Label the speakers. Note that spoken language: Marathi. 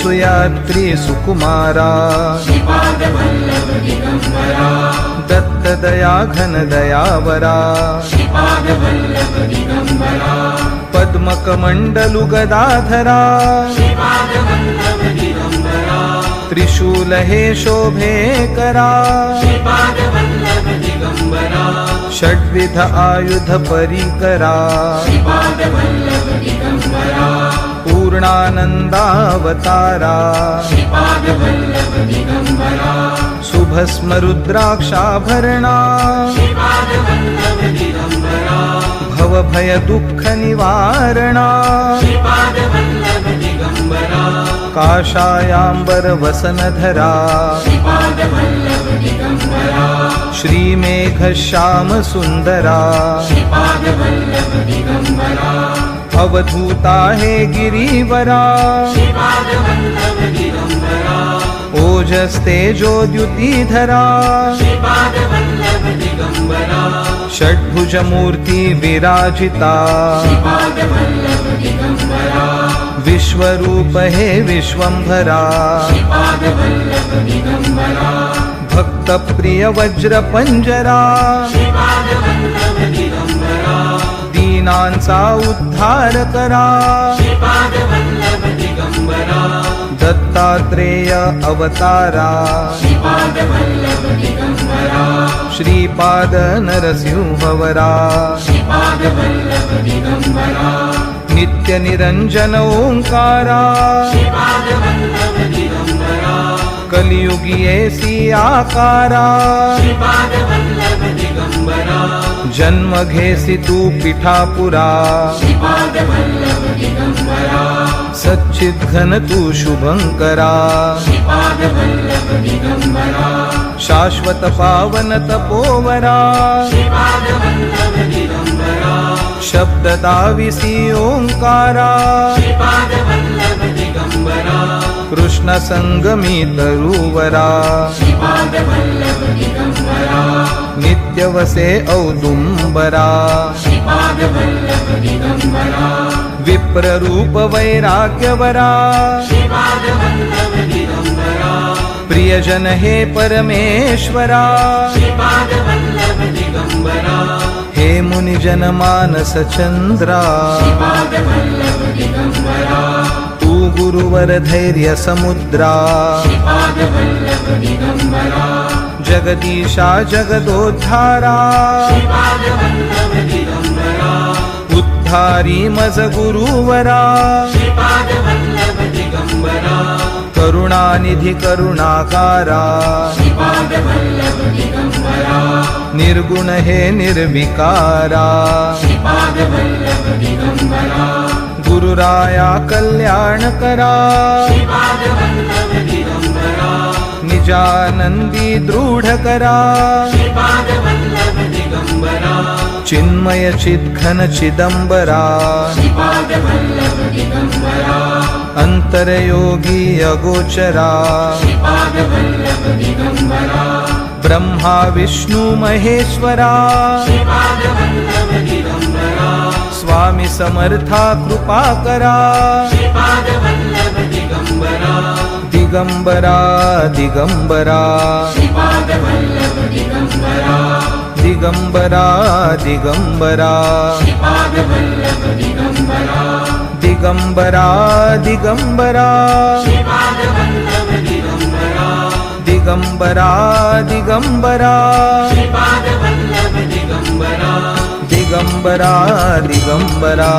Speaker 1: सुयात्री सुकुमारा दत्त दया घन दयावरा पद्मकमण्डलु गदाधरा त्रिशूल हे शोभे करा षड्विध आयुध परिकरा पूर्णानन्दावतारा शुभस्म रुद्राक्षाभरणा भवभय दुःख निवारणा काषायाम्बर वसनधरा श्रीमेघ श्याम सुंदरा अवधूता हे गिरीवरा ओजस्तेजोद्युतिधरा षड्भुज मूर्ति विराजिता विश्वरूप हे विश्वंभरा भक्त प्रिय वज्र पंजरा दीनांचा उद्धार करा दत्तात्रेय अवतारा श्रीपाद नरसिंहवरा नित्य निरंजन ओंकारा कलियुगी ऐसी आकारा जन्म घेसी तू पिठापुरा सच्चिद घन तू शुभंकरा शाश्वत पावन तपोवरा शब्द दाविसी ओंकारा कृष्ण संगमी तरुवरा नित्य वसे औदुंबरा विप्र रूप वैराग्यवरा प्रियजन हे परमेश्वरा हे मुनिजन मानस चंद्रा तू गुरुवर धैर्य समुद्रा जगदीशा जगदोद्धारा उद्धारी मज गुरुवरा करुणानिधि करुणाकारा निर्गुण हे निर्विकारा गुरुराया कल्याण करा निजानंदी दृढ करा चिन्मय चिद्घन चिदंबरा अंतरयोगी अगोचरा ब्रह्मा विष्णु महेश्वरा स्वामी समर्था कृपा करा दिगंबरा दिगंबरा दिगंबरा दिगंबरा दिगंबरा दिगंबरा दिगंबरा दिगंबरा दिगंबरा दिगंबरा